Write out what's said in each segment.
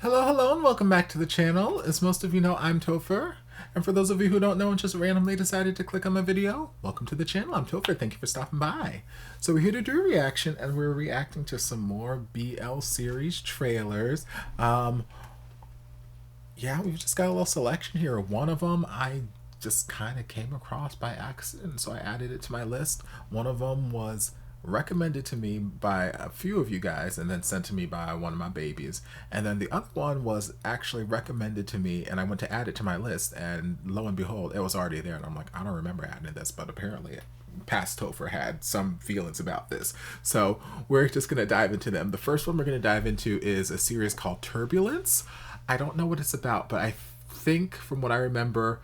Hello, and welcome back to the channel. As most of you know, I'm Topher. And for those of you who don't know and just randomly decided to click on my video, welcome to the channel. I'm Topher. Thank you for stopping by. So we're here to do a reaction, and we're reacting to some more BL series trailers. Yeah, we've just got a little selection here. One of them I just kind of came across by accident, so I added it to my list. One of them was recommended to me by a few of you guys and then sent to me by one of my babies, and then the other one was actually recommended to me and I went to add it to my list, and lo and behold, it was already there, and I'm like, I don't remember adding this, but apparently past Topher had some feelings about this, so we're just gonna dive into them. The first one we're gonna dive into is a series called Turbulence. I don't know what it's about, but I think from what I remember,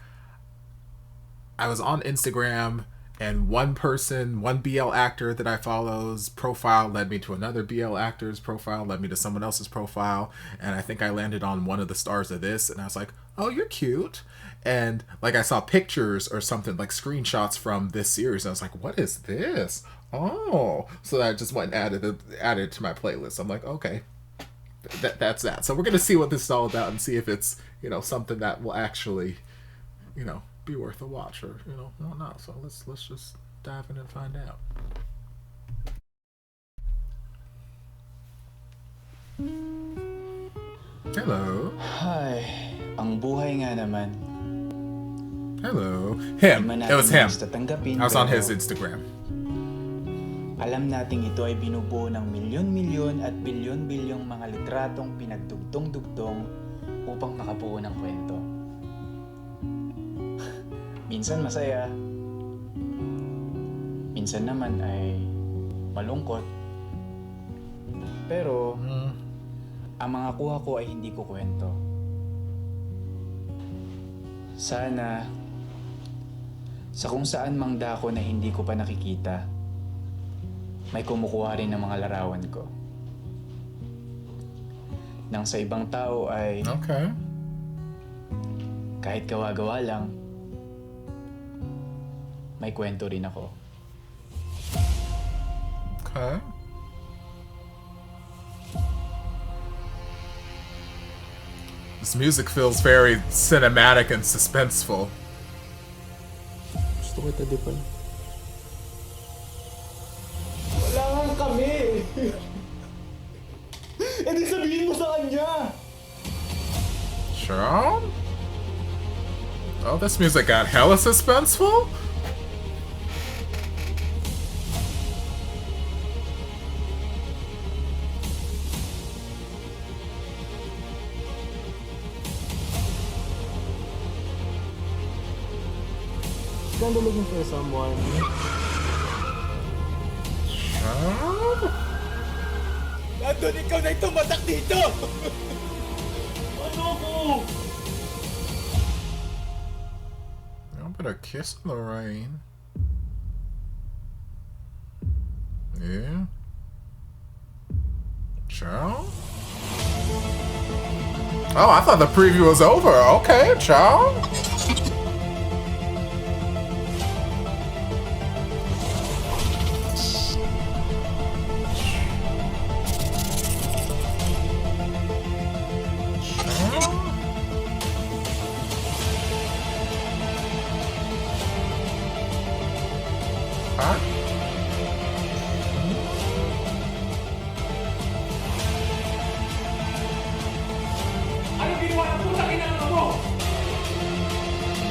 I was on Instagram and one BL actor that I follow's profile led me to another BL actor's profile, led me to someone else's profile, and I think I landed on one of the stars of this, and I was like, oh, you're cute. And like I saw pictures or something, like screenshots from this series, and I was like, what is this? Oh, so I just went and added it to my playlist. I'm like, okay, that's that. So we're gonna see what this is all about and see if it's, you know, something that will actually, you know, be worth a watch, or, you know, whatnot. So let's just dive in and find out. Hello. Ay, ang buhay nga naman. Hello. Him. It was him. I was on his Instagram. Alam nating ito ay binubuo ng milyon-milyon at bilyon-bilyong mga litratong pinagdugtong-dugtong upang makabuo ng kwento. Minsan masaya, minsan naman ay malungkot. Pero ang mga kuha ko ay hindi ko kwento. Sana sa kung saan mang dako na hindi ko pa nakikita, may kumukuha rin ng mga larawan ko. Nang sa ibang tao ay Okay. kahit gawa-gawa lang, may kwento rin ako. Okay. This music feels very cinematic and suspenseful. Gusto kita, di ba? Wala nga kami! E di sabihin mo sa kanya! Sure. Oh, this music got hella suspenseful? Kind of looking for someone. Nandun ikaw na tumatak dito! Ano ko? I better kiss in the rain. Yeah. Ciao. Oh, I thought the preview was over. Okay, ciao.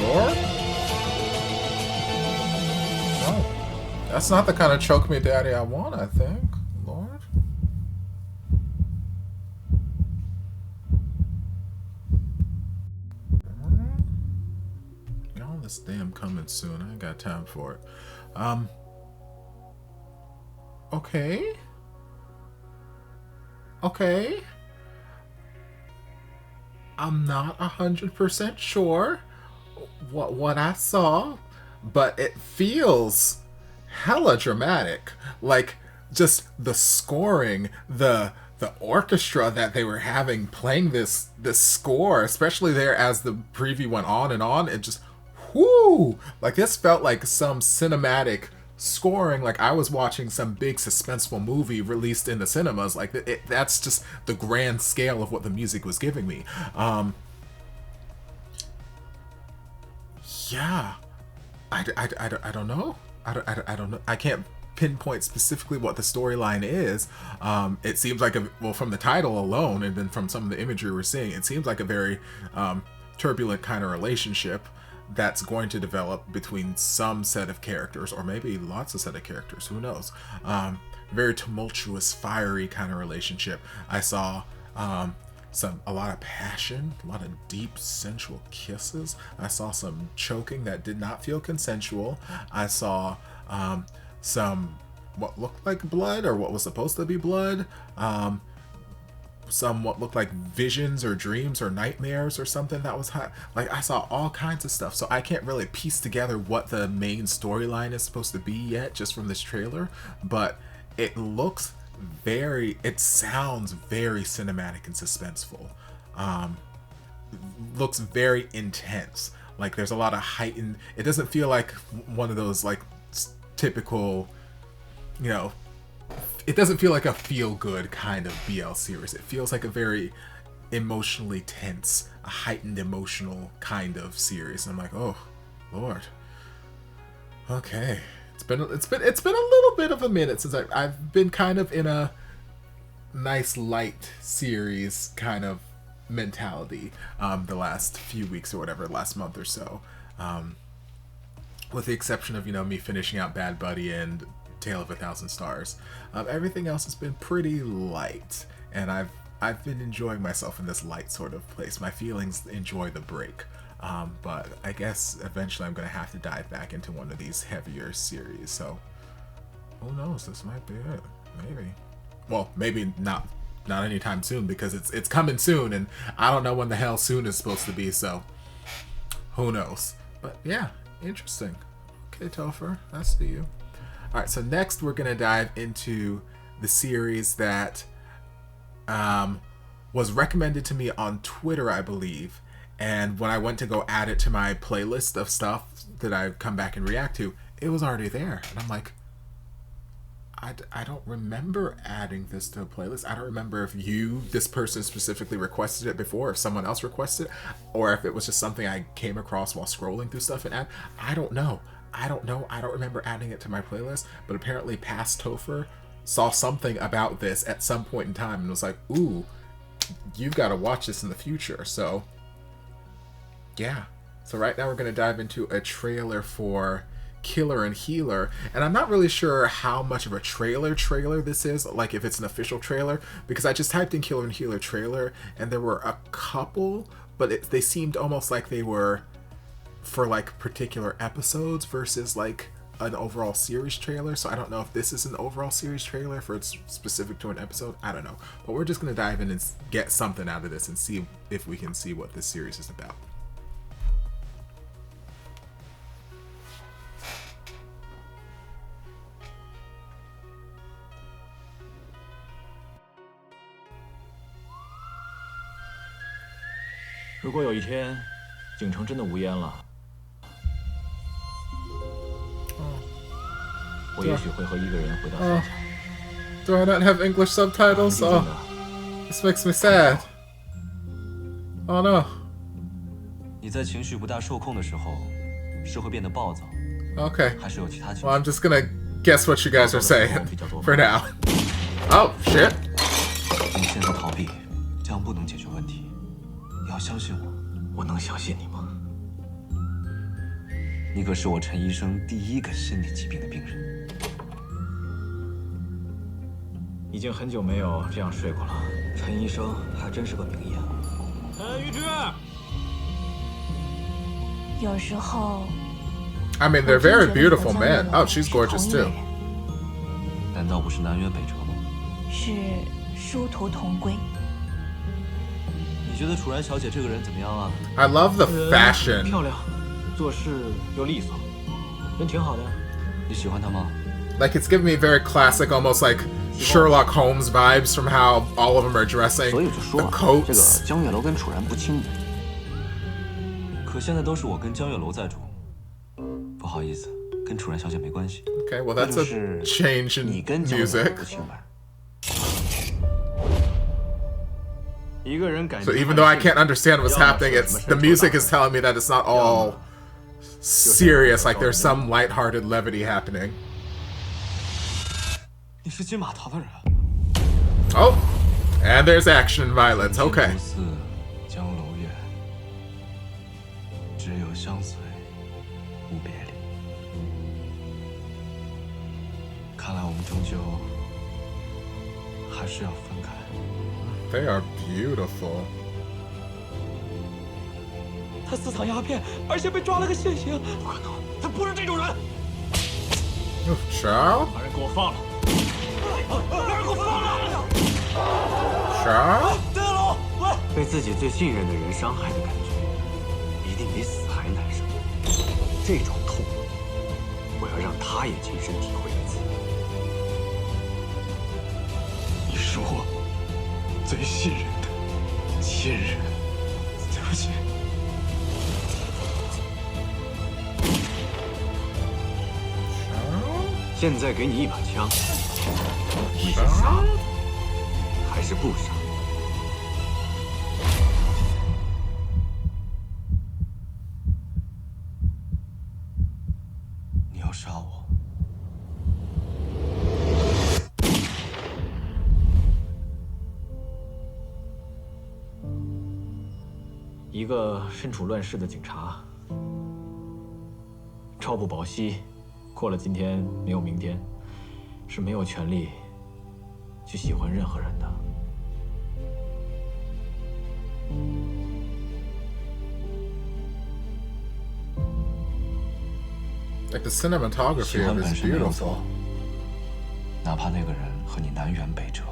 Lord? No. That's not the kind of choke me daddy I want, I think. Lord? All this damn coming soon. I ain't got time for it. Okay. Okay. I'm not 100% sure what I saw, but it feels hella dramatic. Like, just the scoring, the orchestra that they were having playing this score, especially there as the preview went on and on, it just, whoo! Like, this felt like some cinematic scoring like I was watching some big suspenseful movie released in the cinemas. Like that's just the grand scale of what the music was giving me. Yeah, I don't know. I don't know. I can't pinpoint specifically what the storyline is. It seems like well, from the title alone, and then from some of the imagery we're seeing, it seems like a very turbulent kind of relationship that's going to develop between some set of characters, or maybe lots of set of characters. Who knows? Very tumultuous, fiery kind of relationship. I saw a lot of passion, a lot of deep sensual kisses. I saw some choking that did not feel consensual. I saw some what looked like blood, or what was supposed to be blood. Some what looked like visions or dreams or nightmares or something that was hot. Like I saw all kinds of stuff, so I can't really piece together what the main storyline is supposed to be yet, just from this trailer. But it sounds very cinematic and suspenseful. Looks very intense. Like there's a lot of heightened. It doesn't feel like one of those like typical, you know, it doesn't feel like a feel-good kind of BL series. It feels like a very emotionally tense, a heightened emotional kind of series. And I'm like, oh, Lord. Okay, it's been a little bit of a minute since I've been kind of in a nice light series kind of mentality the last few weeks or whatever, last month or so. With the exception of, you know, me finishing out Bad Buddy and Tale of a Thousand Stars. Everything else has been pretty light, and I've been enjoying myself in this light sort of place. My feelings enjoy the break, but I guess eventually I'm gonna have to dive back into one of these heavier series. So who knows? This might be it. Maybe. Well, maybe not anytime soon, because it's coming soon, and I don't know when the hell soon is supposed to be. So who knows? But yeah, interesting. Okay, Topher, I see you. All right, so next we're going to dive into the series that was recommended to me on Twitter, I believe. And when I went to go add it to my playlist of stuff that I've come back and react to, it was already there. And I'm like, I don't remember adding this to a playlist. I don't remember if this person specifically requested it before, if someone else requested it, or if it was just something I came across while scrolling through stuff and add. I don't know. I don't remember adding it to my playlist, but apparently past Topher saw something about this at some point in time and was like, ooh, you've got to watch this in the future. So yeah. So right now we're going to dive into a trailer for Killer and Healer, and I'm not really sure how much of a trailer this is, like if it's an official trailer, because I just typed in Killer and Healer trailer and there were a couple, but they seemed almost like they were for like particular episodes versus like an overall series trailer. So I don't know if this is an overall series trailer, if it's specific to an episode. I don't know, but we're just going to dive in and get something out of this and see if we can see what this series is about. "如果有一天，景城真的无烟了，我也许会和一个人回到乡下。Do I not have English subtitles? Oh, this makes me sad. Oh no. 你在情绪不大受控的时候，是会变得暴躁。Okay. 还是有其他情绪？ Well, I'm just gonna guess what you guys are saying for now. Oh shit. 你现在逃避，这样不能解决问题。你要相信我，我能相信你吗？你可是我陈医生第一个心理疾病的病人。已经很久没有这样睡过了。陈医生还真是个名医啊。玉芝。有时候。I mean, they're very beautiful men. Oh, she's gorgeous too. 难道不是南辕北辙吗？是殊途同归。 你觉得楚然小姐这个人怎么样啊 I love the fashion. 漂亮，做事又利索，人挺好的。你喜欢她吗 Like, it's giving me very classic, almost like Sherlock Holmes vibes from how all of them are dressing. 所以就说 The 这 coats. 个江月楼跟楚然不亲。可现在都是我跟江月楼在住，不好意思，跟楚然小姐没关系。 Okay, well that's a change in 你跟江龙 music. 不清白。 So even though I can't understand what's happening, it's the music is telling me that it's not all serious, like there's some lighthearted levity happening. 你是金马堂的人。 Oh, and there's action and violence. Okay. 不似江楼月，只有相随无别离。看来我们终究还是要分开。 They are beautiful. 他私藏鸦片，而且被抓了个现行。不可能，他不是这种人。 Charles? 把人给我放了！把人给我放了！ Charles? 大佬，喂！被自己最信任的人伤害的感觉，一定比死还难受。这种痛，我要让他也亲身体会一次。你是我最信任的亲人，对不起。现在给你一把枪，你是杀还是不杀？你要杀我？一个身处乱世的警察，朝不保夕，过了今天没有明天，是没有权利去喜欢任何人的。 Like the cinematography of it is beautiful. 哪怕那个人和你南辕北辙，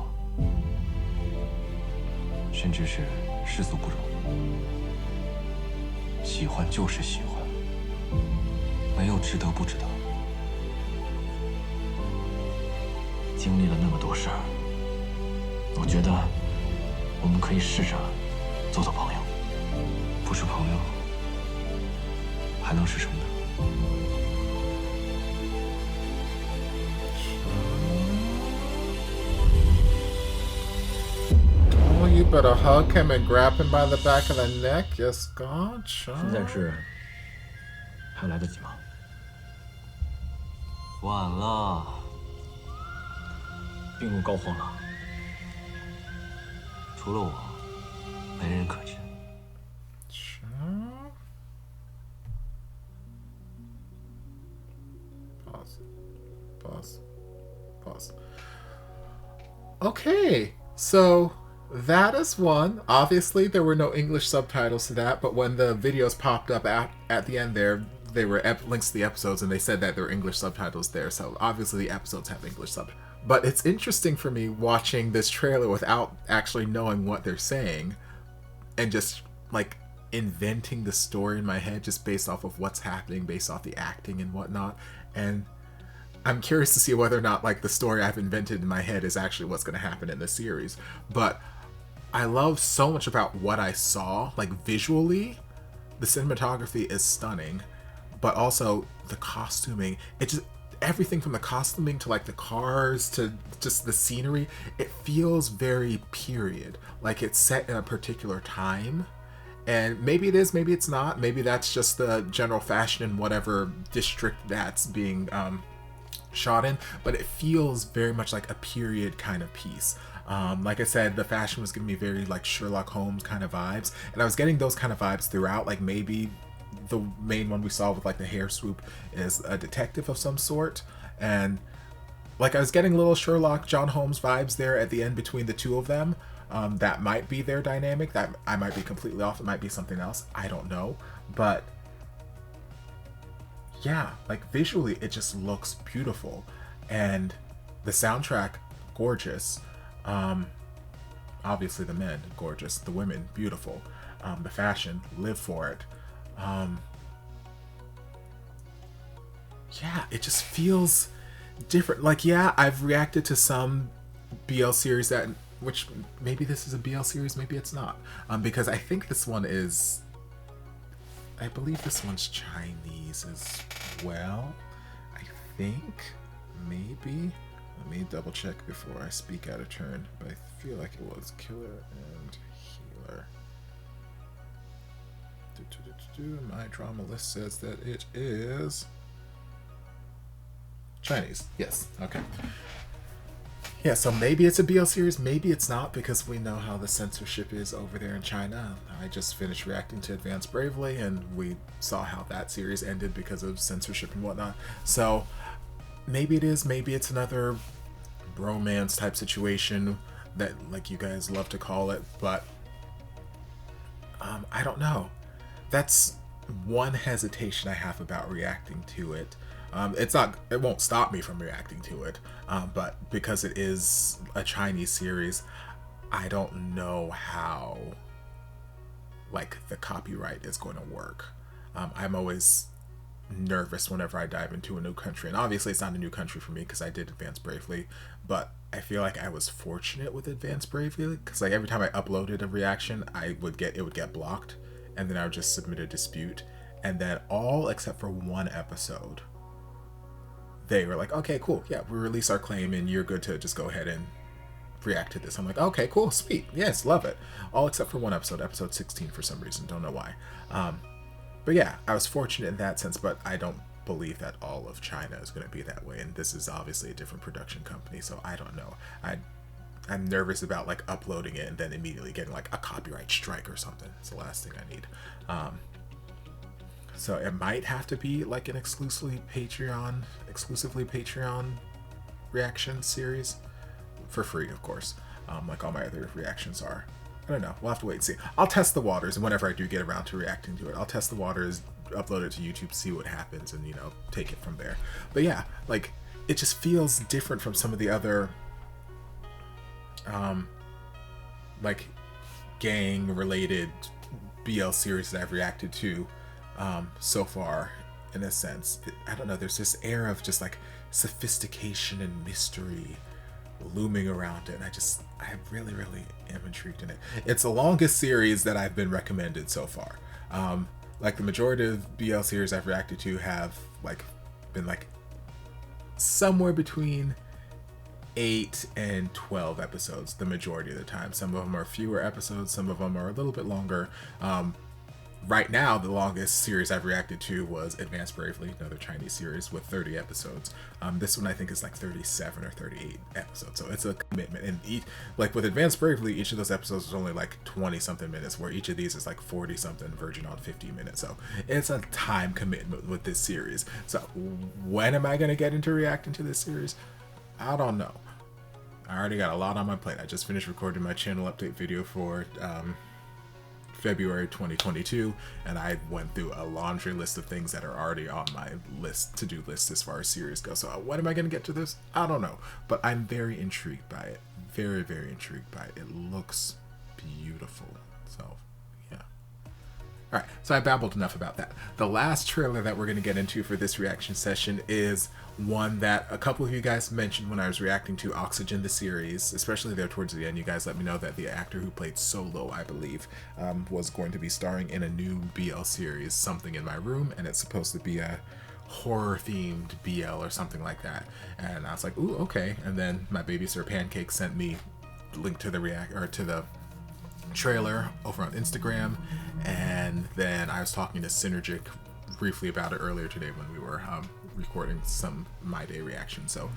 甚至是世俗不容，喜欢就是喜欢，没有值得不值得。经历了那么多事儿，我觉得我们可以试着做做朋友。不是朋友，还能是什么呢？ Oh, you better hug him and grab him by the back of the neck. Yes, God, 现在治还来得及吗？晚了，病入膏肓了。除了我，没人可治。 Pause. Okay, so that is one. Obviously, there were no English subtitles to that, but when the videos popped up at the end there, they were links to the episodes, and they said that there were English subtitles there. So obviously, the episodes have English subtitles. But it's interesting for me watching this trailer without actually knowing what they're saying, and just like inventing the story in my head just based off of what's happening, based off the acting and whatnot. And I'm curious to see whether or not like the story I've invented in my head is actually what's going to happen in the series. But I love so much about what I saw. Like visually, the cinematography is stunning, but also the costuming. It just everything from the costuming to like the cars to just the scenery. It feels very period, like it's set in a particular time. And maybe it is, maybe it's not. Maybe that's just the general fashion in whatever district that's being shot in, but it feels very much like a period kind of piece. Like I said, the fashion was giving me very like Sherlock Holmes kind of vibes, and I was getting those kind of vibes throughout. Like maybe the main one we saw with like the hair swoop is a detective of some sort, and like I was getting little Sherlock John Holmes vibes there at the end between the two of them. That might be their dynamic. That I might be completely off. It might be something else. I don't know, but yeah, like visually it just looks beautiful, and the soundtrack gorgeous. Obviously the men gorgeous, the women beautiful, the fashion live for it. Yeah, it just feels different. Like yeah, I've reacted to some BL series that which maybe this is a BL series, maybe it's not, because I think this one is, I believe this one's Chinese as well. think maybe, let me double check before I speak out of turn, but I feel like it was Killer and Healer. My drama list says that it is Chinese. Yes, okay. Yeah, so maybe it's a BL series, maybe it's not, because we know how the censorship is over there in China. I just finished reacting to Advance Bravely, and we saw how that series ended because of censorship and whatnot. So maybe it is, maybe it's another bromance type situation that, like you guys love to call it, but I don't know. That's one hesitation I have about reacting to it. It won't stop me from reacting to it, but because it is a Chinese series, I don't know how, like, the copyright is going to work. I'm always nervous whenever I dive into a new country, and obviously it's not a new country for me because I did Advance Bravely, but I feel like I was fortunate with Advance Bravely because, like, every time I uploaded a reaction, it would get blocked, and then I would just submit a dispute, and then all except for one episode, they were like, okay, cool, yeah, we release our claim and you're good to just go ahead and react to this. I'm like, okay, cool, sweet, yes, love it. All except for one episode 16 for some reason, don't know why. But yeah, I was fortunate in that sense, but I don't believe that all of China is going to be that way, and this is obviously a different production company, so I don't know. I'm nervous about, like, uploading it and then immediately getting, like, a copyright strike or something. It's the last thing I need. So it might have to be like an exclusively Patreon reaction series for free, of course, like all my other reactions are. I don't know. We'll have to wait and see. I'll test the waters, and whenever I do get around to reacting to it, I'll test the waters, upload it to YouTube, see what happens, and, you know, take it from there. But yeah, like, it just feels different from some of the other like gang related BL series that I've reacted to so far, in a sense. I don't know, there's this air of just, like, sophistication and mystery looming around it, and I really am intrigued in it. It's the longest series that I've been recommended so far. Like, the majority of BL series I've reacted to have, like, been, like, somewhere between 8 and 12 episodes the majority of the time. Some of them are fewer episodes, some of them are a little bit longer. Right now, the longest series I've reacted to was Advance Bravely, another Chinese series with 30 episodes. This one I think is like 37 or 38 episodes, so it's a commitment. And like with Advance Bravely, each of those episodes is only like 20 something minutes, where each of these is like 40 something, verging on 50 minutes. So it's a time commitment with this series. So when am I going to get into reacting to this series? I don't know. I already got a lot on my plate. I just finished recording my channel update video for February 2022, and I went through a laundry list of things that are already on my to-do list as far as series go. So when am I going to get to this? I don't know, but I'm very intrigued by it. Very intrigued by it. It looks beautiful. So yeah. All right, so I babbled enough about that. The last trailer that we're going to get into for this reaction session is one that a couple of you guys mentioned when I was reacting to Oxygen the series, especially there towards the end. You guys let me know that the actor who played Solo, I believe, was going to be starring in a new BL series, Something in My Room, and it's supposed to be a horror-themed BL or something like that. And I was like, ooh, okay. And then my baby Sir Pancake sent me a link to the trailer over on Instagram, and then I was talking to Synergic briefly about it earlier today when we were recording some My Day reaction. So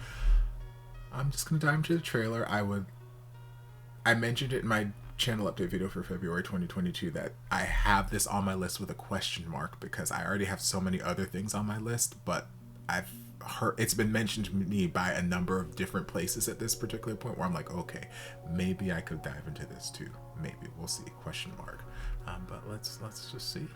I'm just gonna dive into the trailer. I mentioned it in my channel update video for February 2022 that I have this on my list with a question mark because I already have so many other things on my list, but I've heard it's been mentioned to me by a number of different places at this particular point where I'm like, okay, maybe I could dive into this too. Maybe, we'll see, question mark. But let's just see.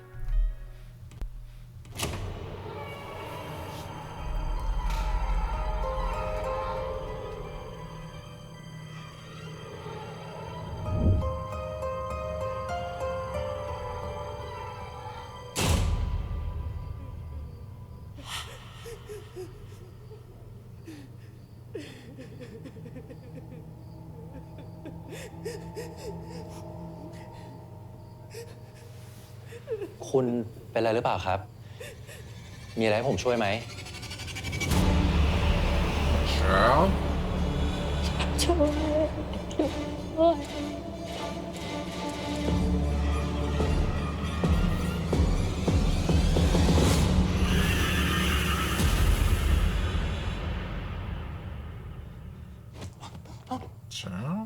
คุณเป็นอะไรหรือเปล่าครับ มีอะไรให้ผมช่วยไหม Girl. Girl.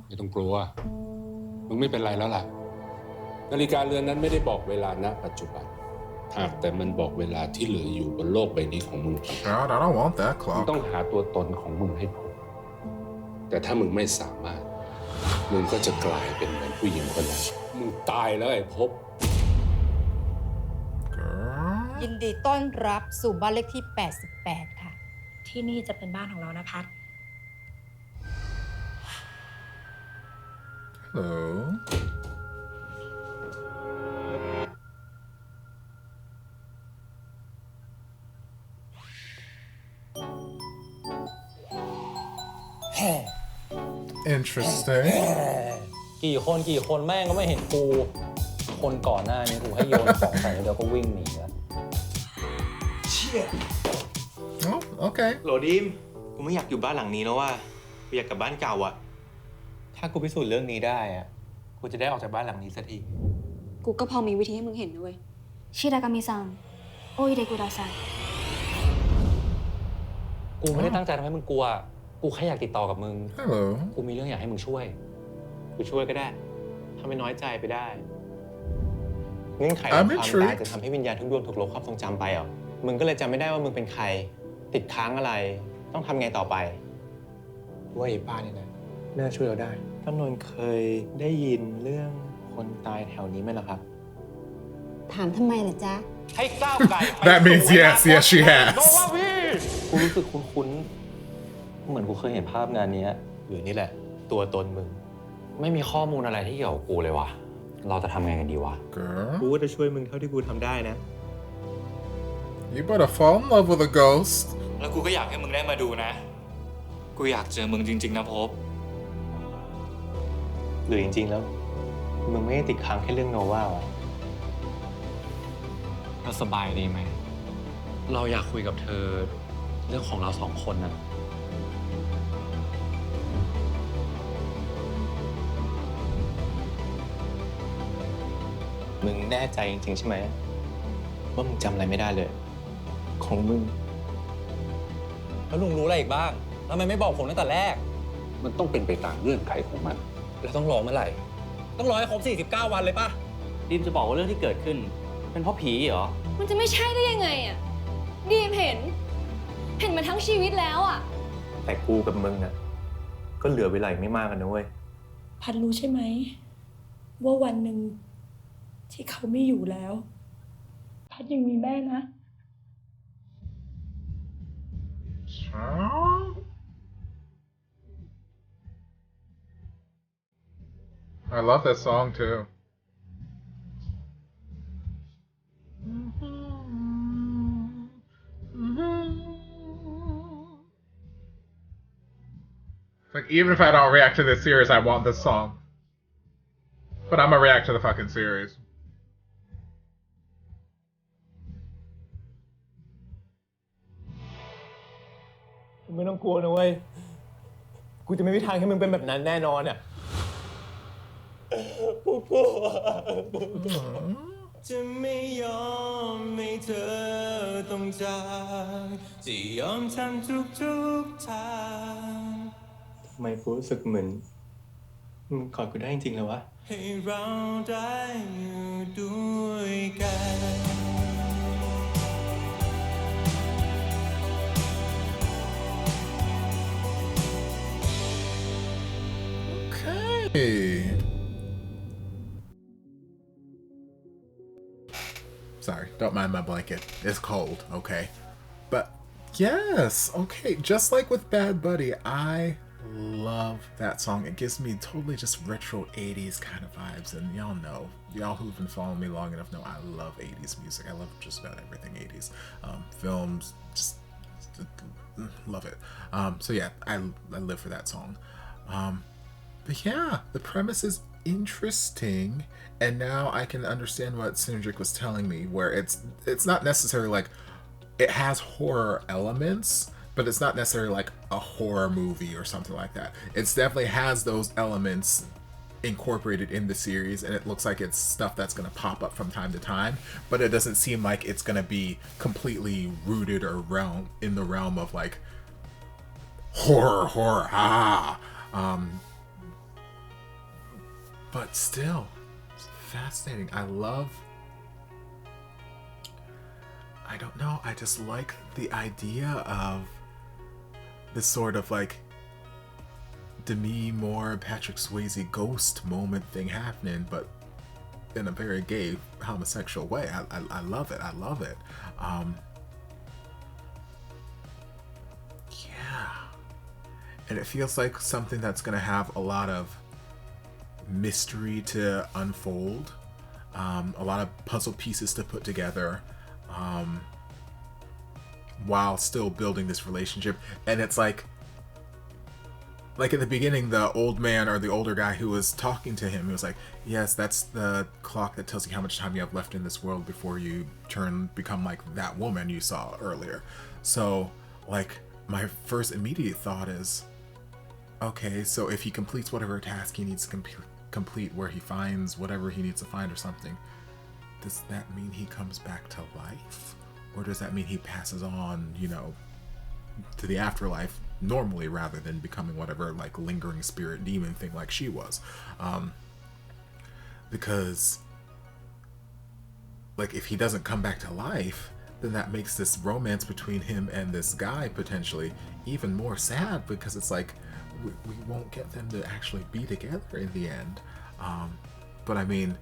ไม่ต้องกลัว มึงไม่เป็นไรแล้วล่ะ นาฬิกาเรือนนั้นไม่ได้บอกเวลาณปัจจุบันหากแต่มันบอกเวลาที่เหลืออยู่บนโลกใบนี้ของมึง God, I don't want that มึง clock. ต้องหาตัวตนของมึงให้พบ แต่ถ้ามึงไม่สามารถ มึงก็จะกลายเป็นเหมือนผู้หญิงคนนั้น มึงตายแล้วไอ้พบ Girl. ยินดีต้อนรับสู่บ้านเลขที่ 88 ค่ะ ที่นี่จะเป็นบ้านของเรานะคะ Hello. Interesting. กี่คนแม่งก็ไม่เห็นกู คนก่อนหน้านี้กูให้โยนของใส่แล้วเดี๋ยวก็วิ่งหนีแล้ว Oh, okay. โหลดิม กูไม่อยากอยู่บ้านหลังนี้แล้วว่ากูอยากกลับบ้านเก่าอะถ้ากูพิสูจน์เรื่องนี้ได้อะกูจะได้ออกจากบ้านหลังนี้สักที กูก็พอมีวิธีให้มึงเห็นด้วยชิรากามิซังโออิเดกุดาไซ กูไม่ได้ตั้งใจทำให้มึงกลัว กูแค่อยากติดต่อกับมึง Hello. กูมีเรื่องอยากให้มึงช่วย กูช่วยก็ได้ทำให้น้อยใจไปได้เงื่อนไขข I'm องความตาย intrigued. จะทำให้วิญญาณทุกดวงถูกลบความทรงจำไปเหรอ มึงก็เลยจำไม่ได้ว่ามึงเป็นใคร ติดค้างอะไร ต้องทำไงต่อไปว่าไอ้ป้าเนี่ยนะน่าช่วยเราได้ท่านนนท์เคยได้ยินเรื่องคนตายแถวนี้ไหมล่ะครับ ถามทำไมล่ะจ๊ะ ให้ก้าวไกล That means yes, yes, she has. กูรู้สึกคุ้นๆ เหมือนกูเคยเห็นภาพงานนี้ หรือนี่แหละ ตัวตนมึง ไม่มีข้อมูลอะไรที่เกี่ยวกับกูเลยวะเราจะทำไงกันดีวะ Girl. กูก็จะช่วยมึงเท่าที่กูทำได้นะ You better fall in love with a ghost. แล้วกูก็อยากให้มึงได้มาดูนะ กูอยากเจอมึงจริงๆนะพบ หรือจริงๆแล้วมึงไม่ได้ติดค้างแค่เรื่องโนวาวะ เราสบายดีไหม เราอยากคุยกับเธอเรื่องของเราสองคนนะ มึงแน่ใจจริงๆใช่ไหมว่ามึงจำอะไรไม่ได้เลย ของมึง แล้วลุงรู้อะไรอีกบ้างทำไมไม่บอกผมตั้งแต่แรก มันต้องเป็นไปตามเงื่อนไขของมัน แล้วต้องรอเมื่อไหร่ ต้องรอให้ครบ 49 วันเลยป่ะ ดิมจะบอกว่าเรื่องที่เกิดขึ้น เป็นเพราะผีเหรอ มันจะไม่ใช่ได้ยังไงอ่ะดีมเห็นมาทั้งชีวิตแล้วอ่ะ แต่กูกับมึงอ่ะก็เหลือเวลาอีกไม่มากกันนะเว้ย พัดรู้ใช่ไหม ว่าวันหนึ่งที่เขาไม่อยู่แล้ว พัดยังมีแม่นะ I love that song too. Like, even if I don't react to this series, I want this song. But I'm gonna react to the fucking series. ไม่ต้องกลัวนะเว้ย กูจะไม่มีทางให้มึงเป็นแบบนั้นแน่นอนอ่ะกูกลัวจะไม่ยอมให้เธอต้องจากจะยอมทำทุกทางทำไมกูรู้สึกเหมือนมึงกอดกูได้จริงๆเลยวะให้เราได้อยู่ด้วยกัน Okay. Sorry, don't mind my blanket. It's cold, okay? But yes, okay, just like with Bad Buddy, I love that song. It gives me totally just retro 80s kind of vibes, and y'all who've been following me long enough know I love 80s music. I love just about everything 80s. Films, just love it. So yeah, I live for that song. But yeah, the premise is interesting, and now I can understand what Synergic was telling me, where it's not necessarily like it has horror elements, but it's not necessarily like a horror movie or something like that. It definitely has those elements incorporated in the series, and it looks like it's stuff that's going to pop up from time to time, but it doesn't seem like it's going to be completely rooted or in the realm of like horror, but still, it's fascinating. I don't know, I just like the idea of this sort of like Demi Moore, Patrick Swayze ghost moment thing happening, but in a very gay, homosexual way. I love it. I love it. Yeah. And it feels like something that's going to have a lot of mystery to unfold, a lot of puzzle pieces to put together, while still building this relationship. And it's like in the beginning, the old man or the older guy who was talking to him, he was like, yes, that's the clock that tells you how much time you have left in this world before you become like that woman you saw earlier. So like my first immediate thought is, okay, so if he completes whatever task he needs to complete, where he finds whatever he needs to find or something, does that mean he comes back to life? Or does that mean he passes on, you know, to the afterlife normally, rather than becoming whatever like lingering spirit demon thing like she was? Because like if he doesn't come back to life, then that makes this romance between him and this guy potentially even more sad, because it's like we won't get them to actually be together in the end. But I mean,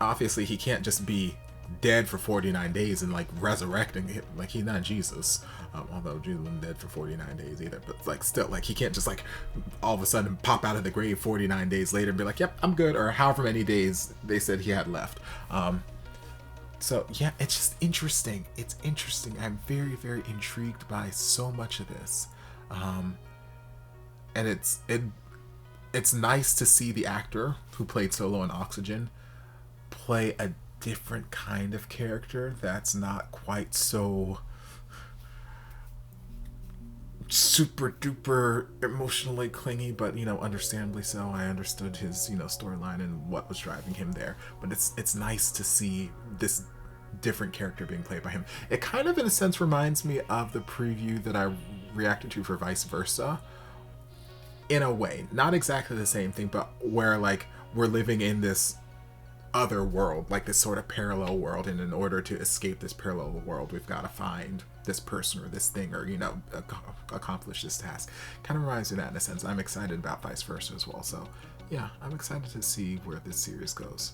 obviously he can't just be dead for 49 days and like resurrecting him. Like he's not Jesus, although Jesus wasn't dead for 49 days either, but like still, like he can't just like all of a sudden pop out of the grave 49 days later and be like, yep, I'm good, or however many days they said he had left. So yeah, it's just interesting. It's interesting. I'm very, very intrigued by so much of this, and it's nice to see the actor who played Solo in Oxygen play a different kind of character that's not quite so super duper emotionally clingy, but you know, understandably so. I understood his, you know, storyline and what was driving him there, but it's nice to see this different character being played by him. It kind of in a sense reminds me of the preview that I reacted to for Vice Versa, in a way. Not exactly the same thing, but where like we're living in this other world, like this sort of parallel world, and in order to escape this parallel world, we've got to find this person or this thing, or you know, accomplish this task. Kind of reminds me of that in a sense. I'm excited about Vice Versa as well, so yeah, I'm excited to see where this series goes.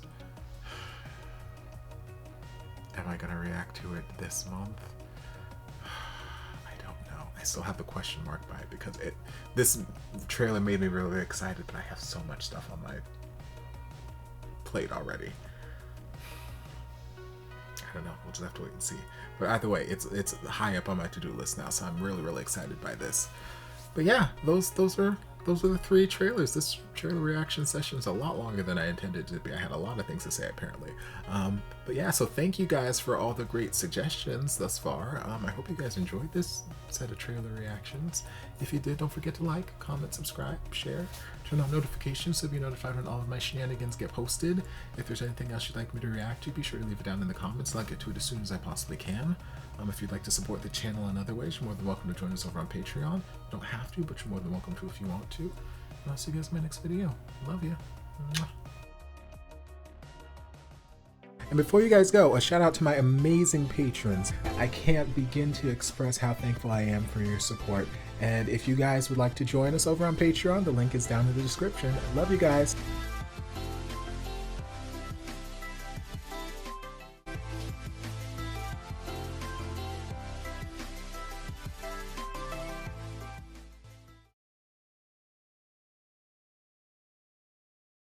Am I gonna react to it this month? I don't know. I still have the question mark by it, because this trailer made me really excited, but I have so much stuff on my plate already. I don't know, we'll just have to wait and see. But either way, it's high up on my to-do list now, so I'm really, really excited by this. But yeah, those are the 3 trailers. This trailer reaction session is a lot longer than I intended it to be. I had a lot of things to say apparently. But yeah, so thank you guys for all the great suggestions thus far. I hope you guys enjoyed this set of trailer reactions. If you did, don't forget to like, comment, subscribe, share, turn on notifications so you'll be notified when all of my shenanigans get posted. If there's anything else you'd like me to react to, be sure to leave it down in the comments, and I'll get to it as soon as I possibly can. If you'd like to support the channel in other ways, you're more than welcome to join us over on Patreon. You don't have to, but you're more than welcome to if you want to. And I'll see you guys in my next video. Love you. Mwah. And before you guys go, a shout out to my amazing patrons. I can't begin to express how thankful I am for your support. And if you guys would like to join us over on Patreon, the link is down in the description. Love you guys.